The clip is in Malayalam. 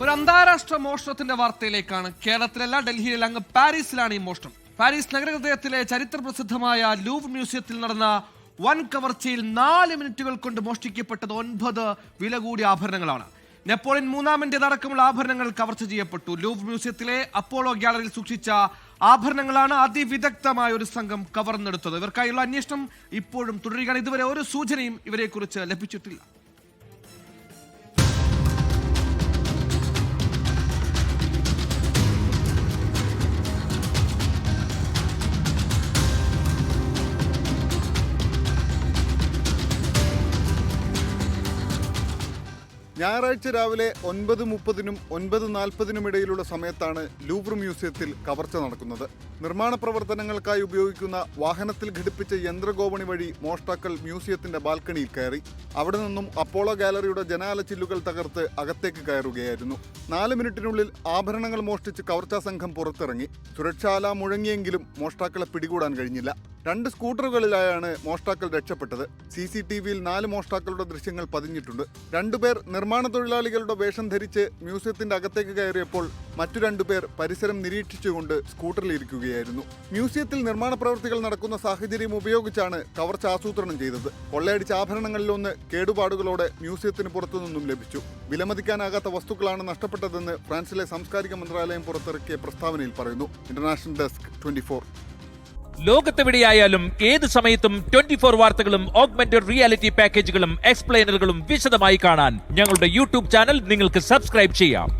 ഒരു അന്താരാഷ്ട്ര മോഷണത്തിന്റെ വാർത്തയിലേക്കാണ്. കേരളത്തിലല്ല, ഡൽഹിയിലെ അങ്ങ് പാരീസിലാണ് ഈ മോഷണം. പാരീസ് നഗരഹൃദയത്തിലെ ചരിത്ര പ്രസിദ്ധമായ ലൂവർ മ്യൂസിയത്തിൽ നടന്ന വൻ കവർച്ചയിൽ 4 മിനിറ്റുകൾ കൊണ്ട് മോഷ്ടിക്കപ്പെട്ടത് 9 വില കൂടിയ ആഭരണങ്ങളാണ്. നെപ്പോളിയൻ മൂന്നാമൻ്റെതടക്കമുള്ള ആഭരണങ്ങൾ കവർച്ച ചെയ്യപ്പെട്ടു. ലൂവർ മ്യൂസിയത്തിലെ അപ്പോളോ ഗ്യാലറിയിൽ സൂക്ഷിച്ച ആഭരണങ്ങളാണ് അതിവിദഗ്ധമായ ഒരു സംഘം കവർന്നെടുത്തത്. ഇവർക്കായുള്ള അന്വേഷണം ഇപ്പോഴും തുടരുകയാണ്. ഇതുവരെ ഒരു സൂചനയും ഇവരെക്കുറിച്ച് ലഭിച്ചിട്ടില്ല. ഞായറാഴ്ച രാവിലെ 9:30-നും 9:40-നും ഇടയിലുള്ള സമയത്താണ് ലൂവർ മ്യൂസിയത്തിൽ കവർച്ച നടക്കുന്നത്. നിർമ്മാണ പ്രവർത്തനങ്ങൾക്കായി ഉപയോഗിക്കുന്ന വാഹനത്തിൽ ഘടിപ്പിച്ച യന്ത്രഗോവണി വഴി മോഷ്ടാക്കൾ മ്യൂസിയത്തിന്റെ ബാൽക്കണിയിൽ കയറി. അവിടെ നിന്നും അപ്പോളോ ഗാലറിയുടെ ജനാല ചില്ലുകൾ തകർത്ത് അകത്തേക്ക് കയറുകയായിരുന്നു. 4 മിനിറ്റിനുള്ളിൽ ആഭരണങ്ങൾ മോഷ്ടിച്ച് കവർച്ചാ സംഘം പുറത്തിറങ്ങി. സുരക്ഷാ അലാം മുഴങ്ങിയെങ്കിലും മോഷ്ടാക്കളെ പിടികൂടാൻ കഴിഞ്ഞില്ല. 2 സ്കൂട്ടറുകളിലായാണ് മോഷ്ടാക്കൾ രക്ഷപ്പെട്ടത്. CCTVയിൽ 4 മോഷ്ടാക്കളുടെ ദൃശ്യങ്ങൾ പതിഞ്ഞിട്ടുണ്ട്. 2 പേർ നിർമ്മാണ തൊഴിലാളികളുടെ വേഷം ധരിച്ച് മ്യൂസിയത്തിന്റെ അകത്തേക്ക് കയറിയപ്പോൾ മറ്റു 2 പേർ പരിസരം നിരീക്ഷിച്ചുകൊണ്ട് സ്കൂട്ടറിലിരിക്കുകയായിരുന്നു. മ്യൂസിയത്തിൽ നിർമ്മാണ പ്രവൃത്തികൾ നടക്കുന്ന സാഹചര്യം ഉപയോഗിച്ചാണ് കവർച്ച ആസൂത്രണം ചെയ്തത്. കൊള്ളയടിച്ച ആഭരണങ്ങളിലൊന്ന് കേടുപാടുകളോടെ മ്യൂസിയത്തിന് പുറത്തുനിന്നും ലഭിച്ചു. വിലമതിക്കാനാകാത്ത വസ്തുക്കളാണ് നഷ്ടപ്പെട്ടതെന്ന് ഫ്രാൻസിലെ സാംസ്കാരിക മന്ത്രാലയം പുറത്തിറക്കിയ പ്രസ്താവനയിൽ പറയുന്നു. International desk 24. ലോകത്തെവിടെയായാലും ഏത് സമയത്തും 24 വാർത്തകളും ഓഗ്മെന്റഡ് റിയാലിറ്റി പാക്കേജുകളും എക്സ്പ്ലെയിനറുകളും വിശദമായി കാണാൻ ഞങ്ങളുടെ യൂട്യൂബ് ചാനൽ നിങ്ങൾക്ക് സബ്സ്ക്രൈബ് ചെയ്യാം.